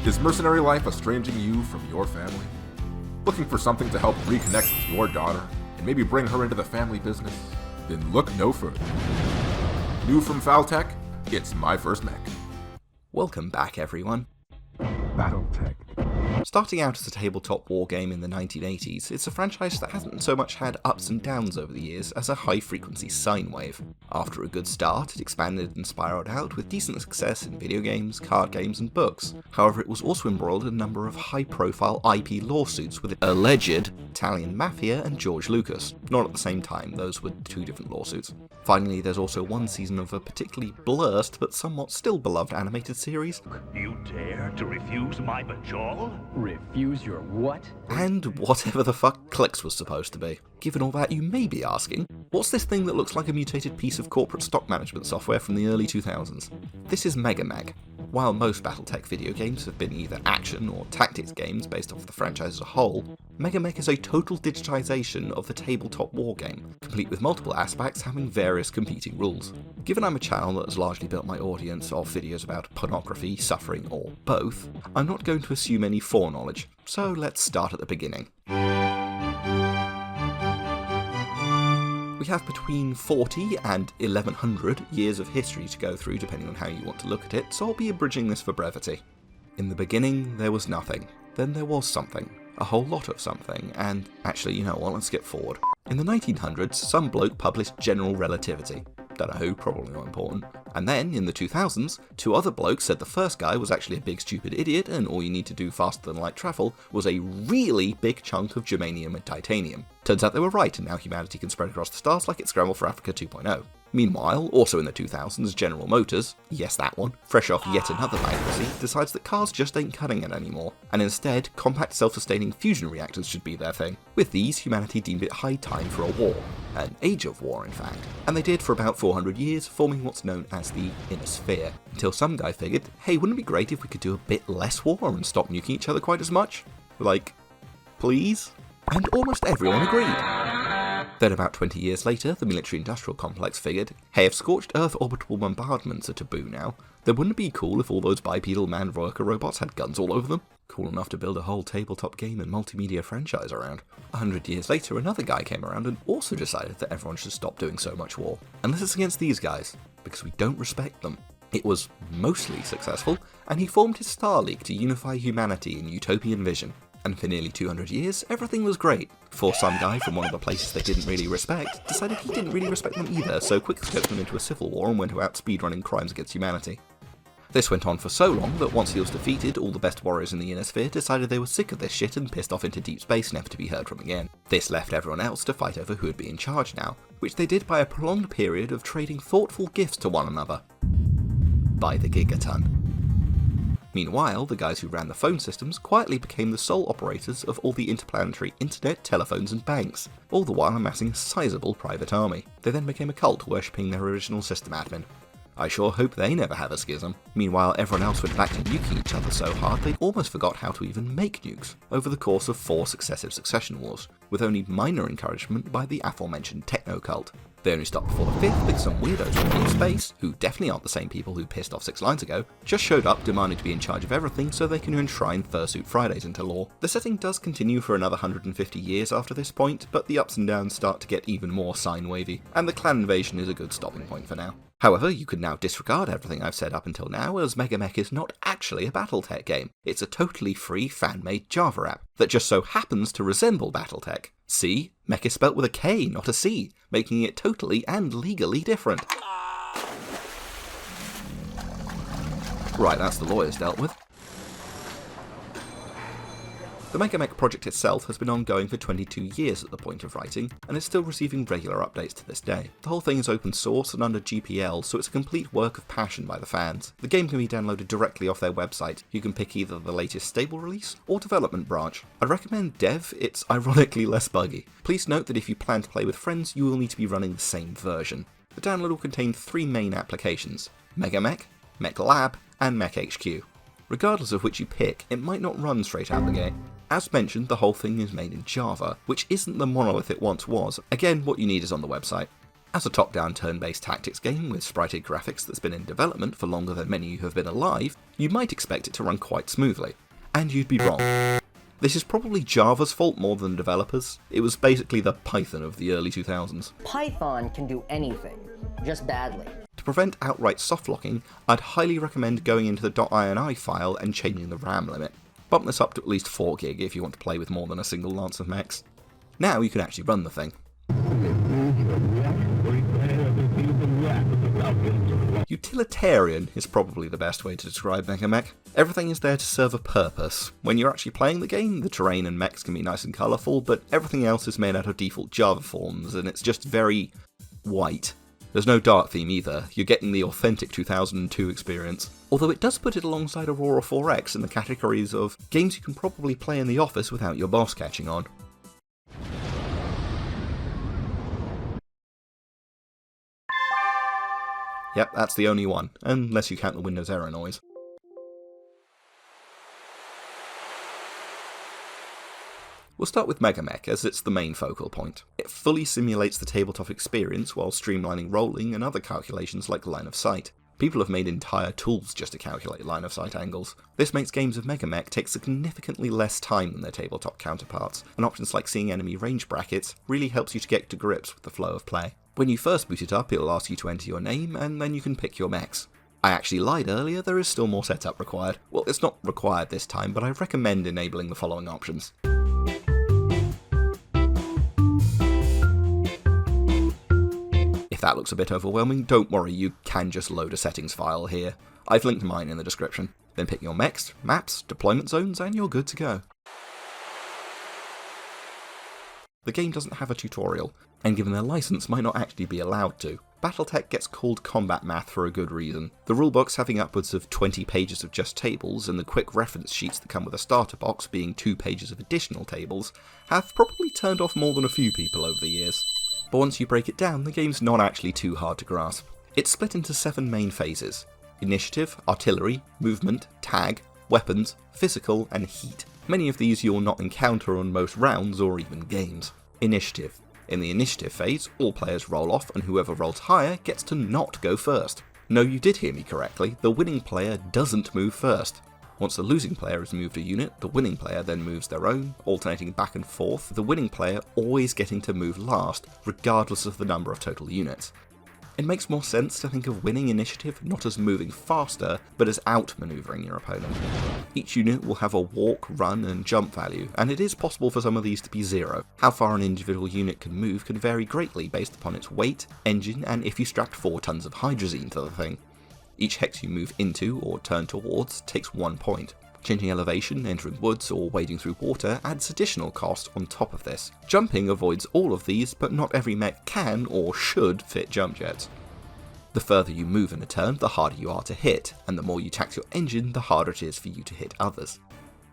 Is mercenary life estranging you from your family? Looking for something to help reconnect with your daughter and maybe bring her into the family business? Then look no further. New from FalTech, it's My First Mech. Welcome back, everyone. BattleTech. Starting out as a tabletop wargame in the 1980s, it's a franchise that hasn't so much had ups and downs over the years as a high-frequency sine wave. After a good start, it expanded and spiraled out with decent success in video games, card games, and books. However, it was also embroiled in a number of high-profile IP lawsuits with alleged Italian mafia and George Lucas. Not at the same time, those were two different lawsuits. Finally, there's also one season of a particularly blurst but somewhat still beloved animated series. You dare to refuse my bajol? Refuse your what? And whatever the fuck Clicks was supposed to be. Given all that, you may be asking, what's this thing that looks like a mutated piece of corporate stock management software from the early 2000s? This is MegaMek. While most BattleTech video games have been either action or tactics games based off the franchise as a whole, MegaMek is a total digitization of the tabletop wargame, complete with multiple aspects having various competing rules. Given I'm a channel that has largely built my audience of videos about pornography, suffering, or both, I'm not going to assume any foreknowledge, so let's start at the beginning. We have between 40 and 1100 years of history to go through depending on how you want to look at it, so I'll be abridging this for brevity. In the beginning, there was nothing. Then there was something. A whole lot of something, and actually, you know what, let's skip forward. In the 1900s, some bloke published General Relativity. Don't know who, probably not important. And then, in the 2000s, two other blokes said the first guy was actually a big stupid idiot and all you need to do faster than light travel was a really big chunk of germanium and titanium. Turns out they were right, and now humanity can spread across the stars like it's Scramble for Africa 2.0. Meanwhile, also in the 2000s, General Motors, yes that one, fresh off yet another bankruptcy, decides that cars just ain't cutting it anymore, and instead, compact self-sustaining fusion reactors should be their thing. With these, humanity deemed it high time for a war. An age of war, in fact. And they did for about 400 years, forming what's known as the Inner Sphere. Until some guy figured, hey, wouldn't it be great if we could do a bit less war and stop nuking each other quite as much? Like, please? And almost everyone agreed. Then about 20 years later, the military-industrial complex figured, hey, if scorched Earth orbital bombardments are taboo now, then wouldn't it be cool if all those bipedal manned worker robots had guns all over them? Cool enough to build a whole tabletop game and multimedia franchise around. 100 years later, another guy came around and also decided that everyone should stop doing so much war. Unless it's against these guys, because we don't respect them. It was mostly successful, and he formed his Star League to unify humanity in utopian vision. And for nearly 200 years, everything was great, before some guy from one of the places they didn't really respect decided he didn't really respect them either, so quickscoped them into a civil war and went out speedrunning crimes against humanity. This went on for so long that once he was defeated, all the best warriors in the Inner Sphere decided they were sick of this shit and pissed off into deep space never to be heard from again. This left everyone else to fight over who would be in charge now, which they did by a prolonged period of trading thoughtful gifts to one another. By the gigaton. Meanwhile, the guys who ran the phone systems quietly became the sole operators of all the interplanetary internet, telephones and banks, all the while amassing a sizable private army. They then became a cult worshipping their original system admin. I sure hope they never have a schism. Meanwhile, everyone else went back to nuking each other so hard they almost forgot how to even make nukes, over the course of 4 successive succession wars, with only minor encouragement by the aforementioned techno cult. They only stopped before the 5th because some weirdos from deep space, who definitely aren't the same people who pissed off 6 lines ago, just showed up demanding to be in charge of everything so they can enshrine Fursuit Fridays into law. The setting does continue for another 150 years after this point, but the ups and downs start to get even more sine wavy, and the clan invasion is a good stopping point for now. However, you can now disregard everything I've said up until now, as MegaMek is not actually a BattleTech game. It's a totally free fan-made Java app that just so happens to resemble BattleTech. See? Mech is spelt with a K, not a C, making it totally and legally different. Right, that's the lawyers dealt with. The MegaMek project itself has been ongoing for 22 years at the point of writing, and is still receiving regular updates to this day. The whole thing is open source and under GPL, so it's a complete work of passion by the fans. The game can be downloaded directly off their website. You can pick either the latest stable release or development branch. I'd recommend Dev, it's ironically less buggy. Please note that if you plan to play with friends, you will need to be running the same version. The download will contain 3 main applications: MegaMek, Mech Lab, and Mech HQ. Regardless of which you pick, it might not run straight out the gate. As mentioned, the whole thing is made in Java, which isn't the monolith it once was. Again, what you need is on the website. As a top-down turn-based tactics game with sprited graphics that's been in development for longer than many who have been alive, you might expect it to run quite smoothly. And you'd be wrong. This is probably Java's fault more than developers. It was basically the Python of the early 2000s. Python can do anything, just badly. To prevent outright softlocking, I'd highly recommend going into the .ini file and changing the RAM limit. Bump this up to at least 4 gig if you want to play with more than a single lance of mechs. Now you can actually run the thing. Utilitarian is probably the best way to describe MegaMek. Everything is there to serve a purpose. When you're actually playing the game, the terrain and mechs can be nice and colourful, but everything else is made out of default Java forms, and it's just very white. There's no dark theme either, you're getting the authentic 2002 experience. Although it does put it alongside Aurora 4X in the categories of games you can probably play in the office without your boss catching on. Yep, that's the only one, unless you count the Windows error noise. We'll start with MegaMek, as it's the main focal point. It fully simulates the tabletop experience while streamlining rolling and other calculations like line of sight. People have made entire tools just to calculate line of sight angles. This makes games of MegaMek take significantly less time than their tabletop counterparts, and options like seeing enemy range brackets really helps you to get to grips with the flow of play. When you first boot it up, it'll ask you to enter your name, and then you can pick your mechs. I actually lied earlier, there is still more setup required. Well, it's not required this time, but I recommend enabling the following options. If that looks a bit overwhelming, don't worry, you can just load a settings file here. I've linked mine in the description. Then pick your mechs, maps, deployment zones, and you're good to go. The game doesn't have a tutorial, and given their license might not actually be allowed to. BattleTech gets called combat math for a good reason. The rulebooks having upwards of 20 pages of just tables, and the quick reference sheets that come with a starter box being 2 pages of additional tables, have probably turned off more than a few people over the years. But once you break it down, the game's not actually too hard to grasp. It's split into 7 main phases: initiative, artillery, movement, tag, weapons, physical, and heat. Many of these you'll not encounter on most rounds or even games. Initiative. In the initiative phase, all players roll off and whoever rolls higher gets to not go first. No, you did hear me correctly, the winning player doesn't move first. Once the losing player has moved a unit, the winning player then moves their own, alternating back and forth, the winning player always getting to move last, regardless of the number of total units. It makes more sense to think of winning initiative not as moving faster, but as outmaneuvering your opponent. Each unit will have a walk, run, and jump value, and it is possible for some of these to be 0. How far an individual unit can move can vary greatly based upon its weight, engine, and if you strapped 4 tons of hydrazine to the thing. Each hex you move into or turn towards takes 1 point. Changing elevation, entering woods, or wading through water adds additional cost on top of this. Jumping avoids all of these, but not every mech can or should fit jump jets. The further you move in a turn, the harder you are to hit, and the more you tax your engine, the harder it is for you to hit others.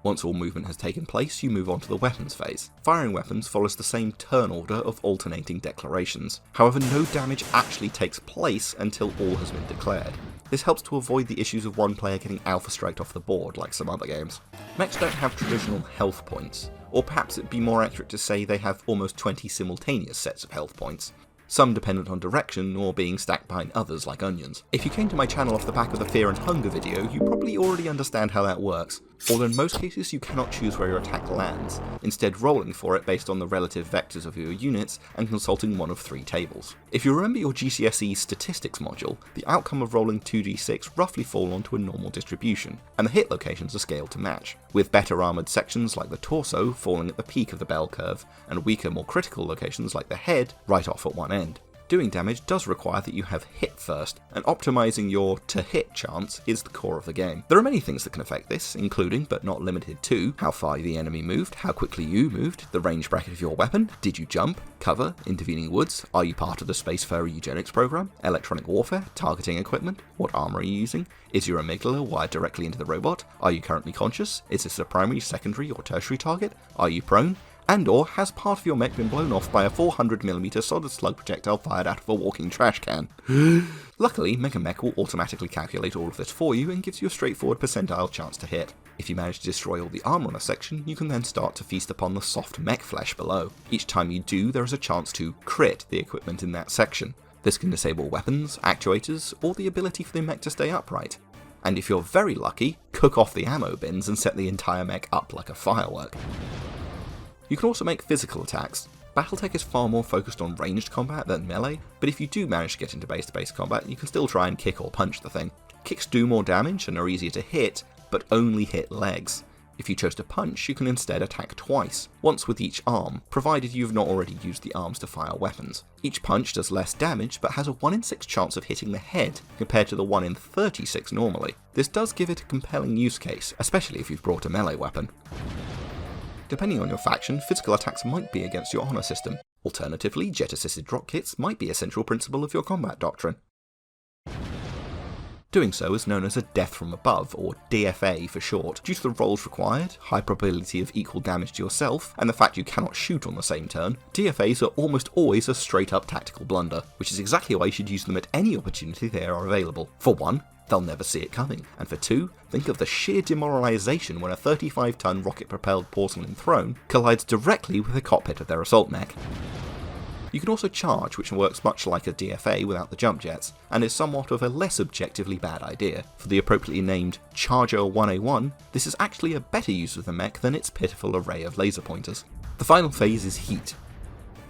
Once all movement has taken place, you move on to the weapons phase. Firing weapons follows the same turn order of alternating declarations. However, no damage actually takes place until all has been declared. This helps to avoid the issues of one player getting alpha striked off the board like some other games. Mechs don't have traditional health points, or perhaps it'd be more accurate to say they have almost 20 simultaneous sets of health points. Some dependent on direction or being stacked behind others like onions. If you came to my channel off the back of the Fear and Hunger video, you probably already understand how that works. Although in most cases you cannot choose where your attack lands, instead rolling for it based on the relative vectors of your units and consulting one of 3 tables. If you remember your GCSE statistics module, the outcome of rolling 2d6 roughly fall onto a normal distribution, and the hit locations are scaled to match, with better armoured sections like the torso falling at the peak of the bell curve, and weaker, more critical locations like the head right off at one end. Doing damage does require that you have hit first, and optimising your to-hit chance is the core of the game. There are many things that can affect this, including, but not limited to, how far the enemy moved, how quickly you moved, the range bracket of your weapon, did you jump, cover, intervening woods, are you part of the Spacefarer eugenics program, electronic warfare, targeting equipment, what armour are you using, is your amygdala wired directly into the robot, are you currently conscious, is this a primary, secondary, or tertiary target, are you prone, and or has part of your mech been blown off by a 400mm solid slug projectile fired out of a walking trash can? Luckily, MegaMek will automatically calculate all of this for you and gives you a straightforward percentile chance to hit. If you manage to destroy all the armour on a section, you can then start to feast upon the soft mech flesh below. Each time you do, there is a chance to crit the equipment in that section. This can disable weapons, actuators, or the ability for the mech to stay upright. And if you're very lucky, cook off the ammo bins and set the entire mech up like a firework. You can also make physical attacks. BattleTech is far more focused on ranged combat than melee, but if you do manage to get into base-to-base combat, you can still try and kick or punch the thing. Kicks do more damage and are easier to hit, but only hit legs. If you chose to punch, you can instead attack twice, once with each arm, provided you have not already used the arms to fire weapons. Each punch does less damage, but has a 1 in 6 chance of hitting the head, compared to the 1 in 36 normally. This does give it a compelling use case, especially if you've brought a melee weapon. Depending on your faction, physical attacks might be against your honour system. Alternatively, jet-assisted drop kits might be a central principle of your combat doctrine. Doing so is known as a death from above, or DFA for short, due to the rolls required, high probability of equal damage to yourself, and the fact you cannot shoot on the same turn. DFAs are almost always a straight up tactical blunder, which is exactly why you should use them at any opportunity they are available. For one, they'll never see it coming, and for two, think of the sheer demoralisation when a 35-ton rocket-propelled porcelain throne collides directly with the cockpit of their assault mech. You can also charge, which works much like a DFA without the jump jets, and is somewhat of a less objectively bad idea. For the appropriately named Charger 1A1, this is actually a better use of the mech than its pitiful array of laser pointers. The final phase is heat.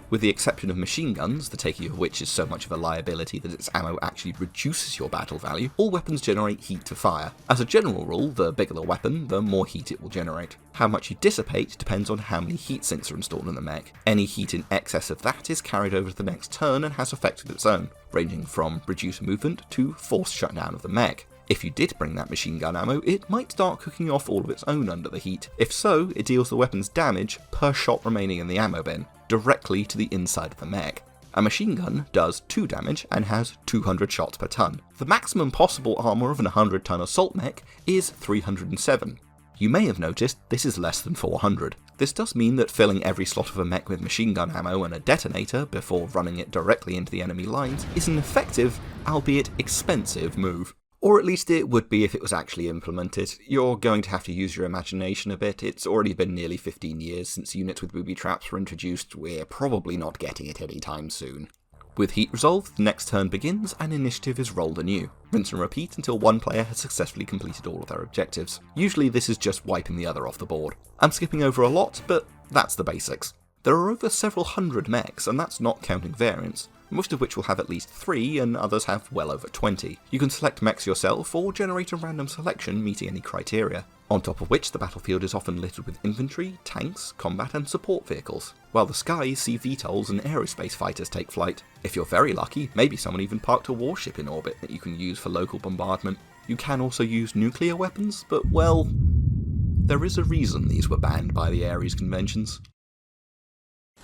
With the exception of machine guns, the taking of which is so much of a liability that its ammo actually reduces your battle value, all weapons generate heat to fire. As a general rule, the bigger the weapon, the more heat it will generate. How much you dissipate depends on how many heat sinks are installed in the mech. Any heat in excess of that is carried over to the next turn and has effect of its own, ranging from reduced movement to forced shutdown of the mech. If you did bring that machine gun ammo, it might start cooking off all of its own under the heat. If so, it deals the weapon's damage per shot remaining in the ammo bin, directly to the inside of the mech. A machine gun does 2 damage and has 200 shots per ton. The maximum possible armour of an 100-ton assault mech is 307. You may have noticed this is less than 400. This does mean that filling every slot of a mech with machine gun ammo and a detonator before running it directly into the enemy lines is an effective, albeit expensive, move. Or at least it would be if it was actually implemented. You're going to have to use your imagination a bit. It's already been nearly 15 years since units with booby traps were introduced. We're probably not getting it anytime soon. With heat resolved, the next turn begins and initiative is rolled anew. Rinse and repeat until one player has successfully completed all of their objectives. Usually this is just wiping the other off the board. I'm skipping over a lot, but that's the basics. There are over several hundred mechs, and that's not counting variants, most of which will have at least 3 and others have well over 20. You can select mechs yourself or generate a random selection meeting any criteria. On top of which the battlefield is often littered with infantry, tanks, combat and support vehicles, while the skies see VTOLs and aerospace fighters take flight. If you're very lucky, maybe someone even parked a warship in orbit that you can use for local bombardment. You can also use nuclear weapons, but well, there is a reason these were banned by the Ares conventions.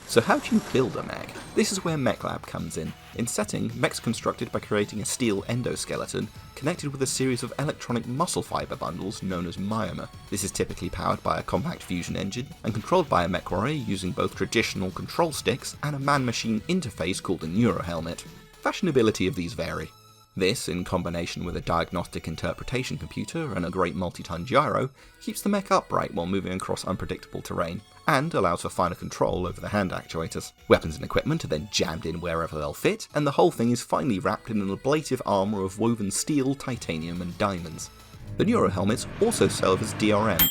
So how do you build a mech? This is where Mech Lab comes in. In setting, mechs are constructed by creating a steel endoskeleton connected with a series of electronic muscle fibre bundles known as myoma. This is typically powered by a compact fusion engine and controlled by a MechWarrior using both traditional control sticks and a man-machine interface called a neurohelmet. Fashionability of these vary. This, in combination with a diagnostic interpretation computer and a great multi-ton gyro, keeps the mech upright while moving across unpredictable terrain, and allows for finer control over the hand actuators. Weapons and equipment are then jammed in wherever they'll fit, and the whole thing is finally wrapped in an ablative armour of woven steel, titanium and diamonds. The neurohelmets also serve as DRM,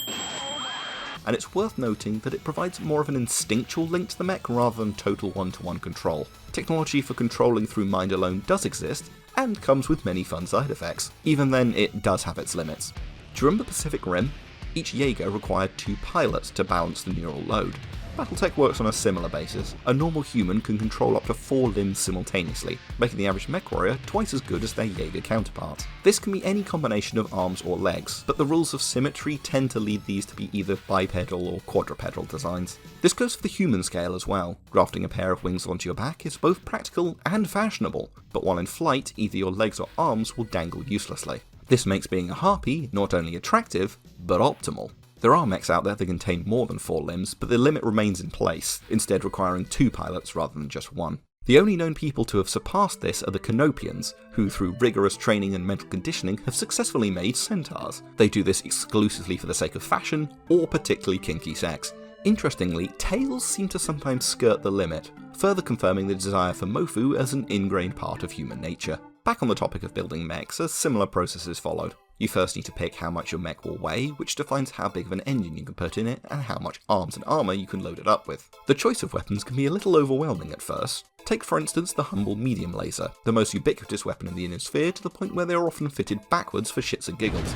and it's worth noting that it provides more of an instinctual link to the mech rather than total one-to-one control. Technology for controlling through mind alone does exist, and comes with many fun side effects. Even then, it does have its limits. During the Pacific Rim, each Jaeger required 2 pilots to balance the neural load. BattleTech works on a similar basis. A normal human can control up to 4 limbs simultaneously, making the average MechWarrior twice as good as their Jaeger counterparts. This can be any combination of arms or legs, but the rules of symmetry tend to lead these to be either bipedal or quadrupedal designs. This goes for the human scale as well. Grafting a pair of wings onto your back is both practical and fashionable, but while in flight, either your legs or arms will dangle uselessly. This makes being a harpy not only attractive, but optimal. There are mechs out there that contain more than 4 limbs, but the limit remains in place, instead requiring 2 pilots rather than just 1. The only known people to have surpassed this are the Canopians, who through rigorous training and mental conditioning have successfully made centaurs. They do this exclusively for the sake of fashion, or particularly kinky sex. Interestingly, Tails seem to sometimes skirt the limit, further confirming the desire for Mofu as an ingrained part of human nature. Back on the topic of building mechs, a similar process is followed. You first need to pick how much your mech will weigh, which defines how big of an engine you can put in it and how much arms and armour you can load it up with. The choice of weapons can be a little overwhelming at first. Take for instance the humble medium laser, the most ubiquitous weapon in the inner sphere to the point where they are often fitted backwards for shits and giggles.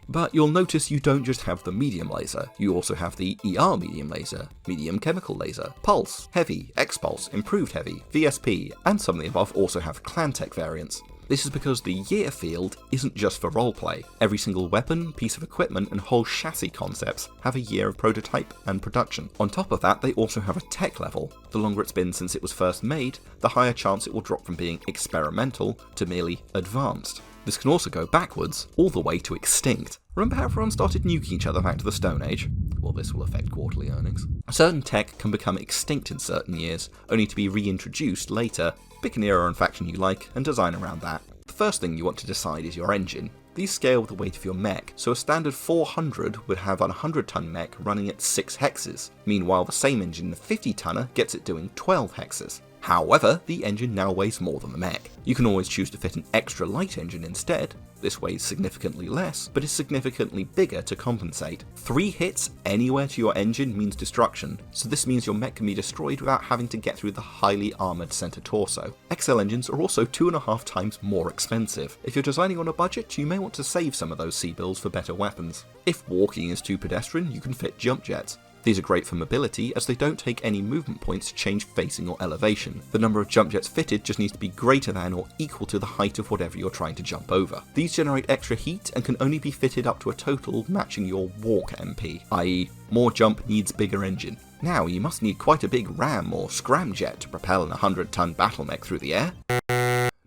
But you'll notice you don't just have the medium laser, you also have the ER medium laser, medium chemical laser, pulse, heavy, X-pulse, improved heavy, VSP, and some of the above also have ClanTech variants. This is because the year field isn't just for roleplay. Every single weapon, piece of equipment, and whole chassis concepts have a year of prototype and production. On top of that, they also have a tech level. The longer it's been since it was first made, the higher chance it will drop from being experimental to merely advanced. This can also go backwards, all the way to extinct. Remember how everyone started nuking each other back to the Stone Age? Well, this will affect quarterly earnings. Certain tech can become extinct in certain years, only to be reintroduced later. Pick an era and faction you like, and design around that. The first thing you want to decide is your engine. These scale with the weight of your mech, so a standard 400 would have a 100-ton mech running at 6 hexes. Meanwhile, the same engine, the 50-tonner, gets it doing 12 hexes. However, the engine now weighs more than the mech. You can always choose to fit an extra light engine instead. This weighs significantly less, but is significantly bigger to compensate. 3 hits anywhere to your engine means destruction, so this means your mech can be destroyed without having to get through the highly armoured centre torso. XL engines are also 2.5 times more expensive. If you're designing on a budget, you may want to save some of those C-bills for better weapons. If walking is too pedestrian, you can fit jump jets. These are great for mobility as they don't take any movement points to change facing or elevation. The number of jump jets fitted just needs to be greater than or equal to the height of whatever you're trying to jump over. These generate extra heat and can only be fitted up to a total matching your walk MP, i.e. more jump needs bigger engine. Now you must need quite a big ram or scramjet to propel an 100-ton battle mech through the air.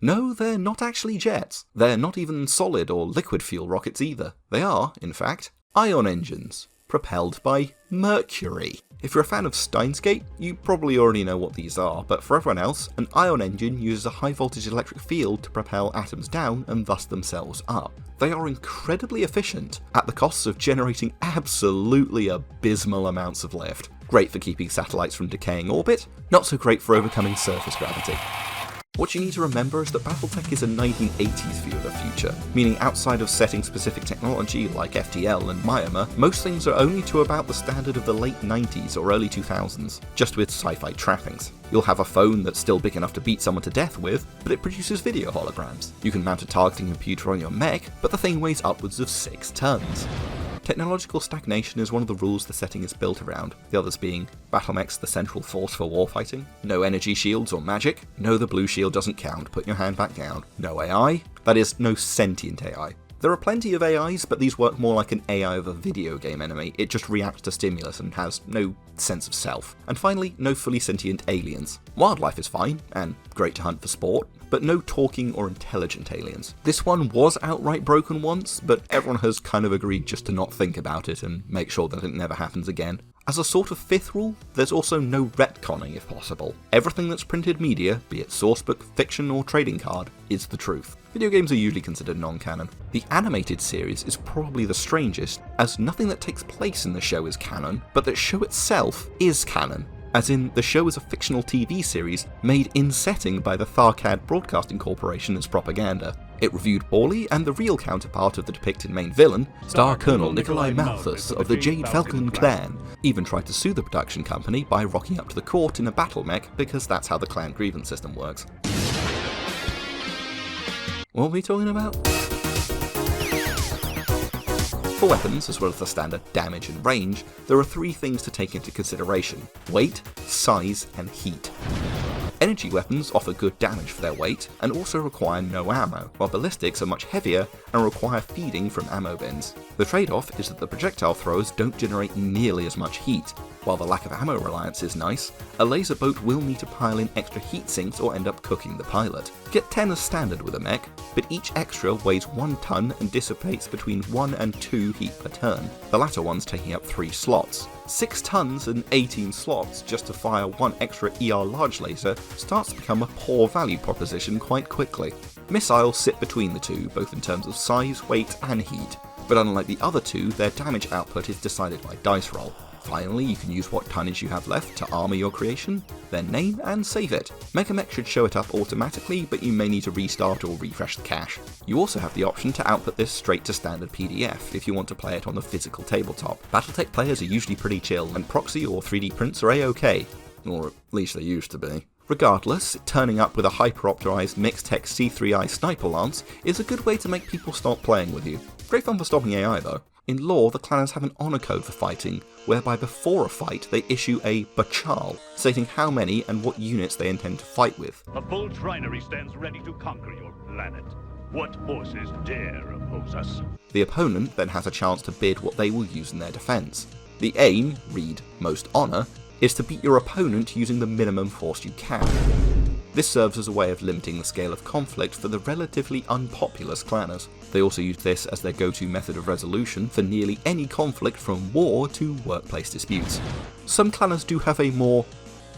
No, they're not actually jets. They're not even solid or liquid fuel rockets either. They are, in fact, ion engines, propelled by mercury. If you're a fan of Steins Gate, you probably already know what these are, but for everyone else, an ion engine uses a high voltage electric field to propel atoms down and thus themselves up. They are incredibly efficient, at the costs of generating absolutely abysmal amounts of lift. Great for keeping satellites from decaying orbit, not so great for overcoming surface gravity. What you need to remember is that BattleTech is a 1980s view of the future, meaning outside of setting-specific technology like FTL and Myanmar, most things are only to about the standard of the late 90s or early 2000s, just with sci-fi trappings. You'll have a phone that's still big enough to beat someone to death with, but it produces video holograms. You can mount a targeting computer on your mech, but the thing weighs upwards of 6 tons. Technological stagnation is one of the rules the setting is built around, the others being battlemech's the central force for warfighting, no energy shields or magic, no the blue shield doesn't count, put your hand back down, no AI, that is, no sentient AI. There are plenty of AIs, but these work more like an AI of a video game enemy, it just reacts to stimulus and has no sense of self. And finally, no fully sentient aliens. Wildlife is fine, and great to hunt for sport, but no talking or intelligent aliens. This one was outright broken once, but everyone has kind of agreed just to not think about it and make sure that it never happens again. As a sort of 5th rule, there's also no retconning if possible. Everything that's printed media, be it sourcebook, fiction or trading card, is the truth. Video games are usually considered non-canon. The animated series is probably the strangest, as nothing that takes place in the show is canon, but the show itself is canon. As in, the show is a fictional TV series made in setting by the Tharkad Broadcasting Corporation as propaganda. It reviewed poorly, and the real counterpart of the depicted main villain, Star Colonel Nikolai Malthus of the Jade Falcon clan, even tried to sue the production company by rocking up to the court in a battle mech because that's how the clan grievance system works. What are we talking about? For weapons, as well as the standard damage and range, there are 3 things to take into consideration: weight, size, and heat. Energy weapons offer good damage for their weight, and also require no ammo, while ballistics are much heavier and require feeding from ammo bins. The trade-off is that the projectile throwers don't generate nearly as much heat. While the lack of ammo reliance is nice, a laser boat will need to pile in extra heat sinks or end up cooking the pilot. Get 10 as standard with a mech, but each extra weighs 1 ton and dissipates between 1 and 2 heat per turn, the latter ones taking up 3 slots. 6 tons and 18 slots just to fire 1 extra ER large laser starts to become a poor value proposition quite quickly. Missiles sit between the two, both in terms of size, weight and heat, but unlike the other two, their damage output is decided by dice roll. Finally, you can use what tonnage you have left to armour your creation, then name and save it. MegaMek should show it up automatically, but you may need to restart or refresh the cache. You also have the option to output this straight to standard PDF if you want to play it on the physical tabletop. BattleTech players are usually pretty chill, and proxy or 3D prints are a-okay. Or at least they used to be. Regardless, turning up with a hyper-optimised Mixtech C3i Sniper Lance is a good way to make people start playing with you. Great fun for stopping AI though. In lore, the clanners have an honour code for fighting, whereby before a fight they issue a bachal, stating how many and what units they intend to fight with. A full trinary stands ready to conquer your planet. What forces dare oppose us? The opponent then has a chance to bid what they will use in their defence. The aim, read most honour, is to beat your opponent using the minimum force you can. This serves as a way of limiting the scale of conflict for the relatively unpopulous clanners. They also use this as their go-to method of resolution for nearly any conflict from war to workplace disputes. Some clanners do have a more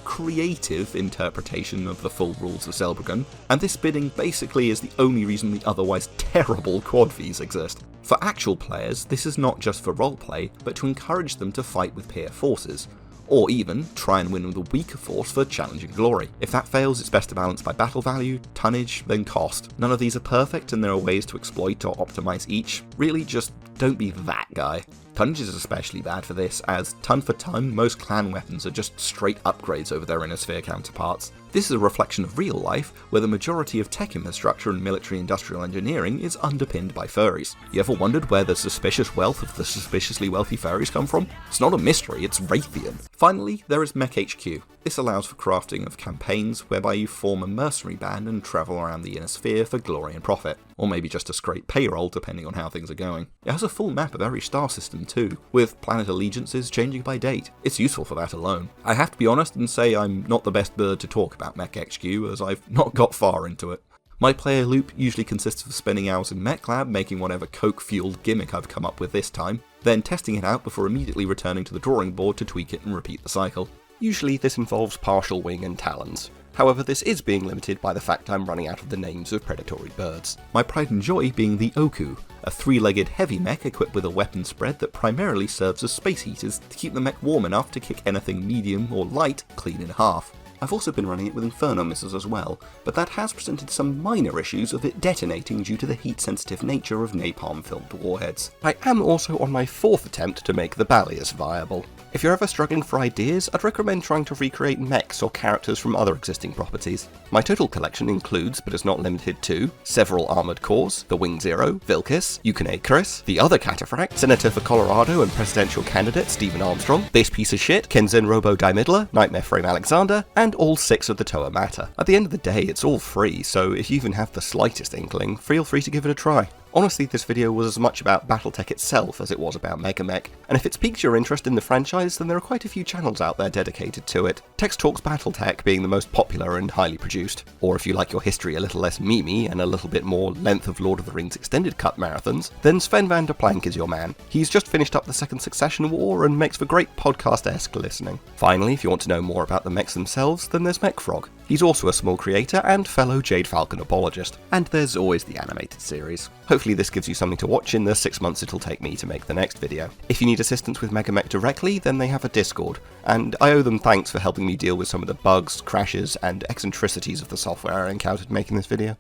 creative interpretation of the full rules of Zelbragon, and this bidding basically is the only reason the otherwise terrible quad fees exist. For actual players, this is not just for roleplay, but to encourage them to fight with peer forces, or even try and win with a weaker force for challenging glory. If that fails, it's best to balance by battle value, tonnage, then cost. None of these are perfect, and there are ways to exploit or optimize each. Really, just don't be that guy. Tonnage is especially bad for this, as ton for ton, most clan weapons are just straight upgrades over their inner sphere counterparts. This is a reflection of real life, where the majority of tech infrastructure and military industrial engineering is underpinned by furries. You ever wondered where the suspicious wealth of the suspiciously wealthy furries come from? It's not a mystery, it's Raytheon. Finally, there is Mech HQ. This allows for crafting of campaigns whereby you form a mercenary band and travel around the inner sphere for glory and profit, or maybe just a scrape payroll depending on how things are going. It has a full map of every star system too, with planet allegiances changing by date. It's useful for that alone. I have to be honest and say I'm not the best bird to talk about Mech HQ, as I've not got far into it. My player loop usually consists of spending hours in Mech Lab making whatever coke-fueled gimmick I've come up with this time, then testing it out before immediately returning to the drawing board to tweak it and repeat the cycle. Usually this involves partial wing and talons. However, this is being limited by the fact I'm running out of the names of predatory birds. My pride and joy being the Oku, a three-legged heavy mech equipped with a weapon spread that primarily serves as space heaters to keep the mech warm enough to kick anything medium or light clean in half. I've also been running it with Inferno missiles as well, but that has presented some minor issues of it detonating due to the heat-sensitive nature of napalm-filled warheads. I am also on my 4th attempt to make the Ballius viable. If you're ever struggling for ideas, I'd recommend trying to recreate mechs or characters from other existing properties. My total collection includes, but is not limited to, several armoured cores, the Wing Zero, Vilkis, Yukon Chris, the other Cataphract, Senator for Colorado and presidential candidate Stephen Armstrong, this piece of shit, Kenzen Robo Dimidler, Nightmare Frame Alexander, and all 6 of the Toa Matter. At the end of the day, it's all free, so if you even have the slightest inkling, feel free to give it a try. Honestly, this video was as much about BattleTech itself as it was about MegaMek, and if it's piqued your interest in the franchise, then there are quite a few channels out there dedicated to it. Tex Talks BattleTech being the most popular and highly produced. Or if you like your history a little less memey and a little bit more length of Lord of the Rings extended cut marathons, then Sven van der Plank is your man. He's just finished up the Second Succession War and makes for great podcast-esque listening. Finally, if you want to know more about the mechs themselves, then there's MechFrog. He's also a small creator and fellow Jade Falcon apologist. And there's always the animated series. Hopefully this gives you something to watch in the 6 months it'll take me to make the next video. If you need assistance with MegaMek directly, then they have a Discord, and I owe them thanks for helping me deal with some of the bugs, crashes, and eccentricities of the software I encountered making this video.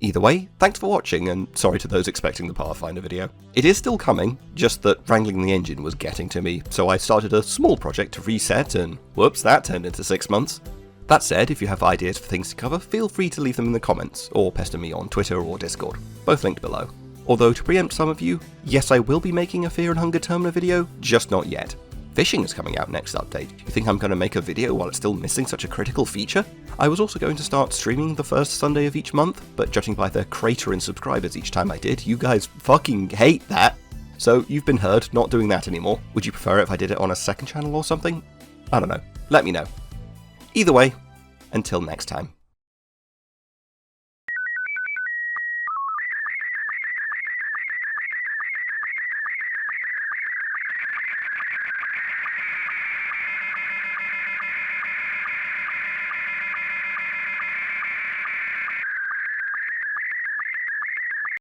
Either way, thanks for watching, and sorry to those expecting the Pathfinder video. It is still coming, just that wrangling the engine was getting to me, so I started a small project to reset, and whoops, that turned into 6 months. That said, if you have ideas for things to cover, feel free to leave them in the comments, or pester me on Twitter or Discord, both linked below. Although, to preempt some of you, yes, I will be making a Fear and Hunger Termina video, just not yet. Fishing is coming out next update. You think I'm going to make a video while it's still missing such a critical feature? I was also going to start streaming the first Sunday of each month, but judging by the crater in subscribers each time I did, you guys fucking hate that. So you've been heard, not doing that anymore. Would you prefer it if I did it on a second channel or something? I don't know. Let me know. Either way, until next time.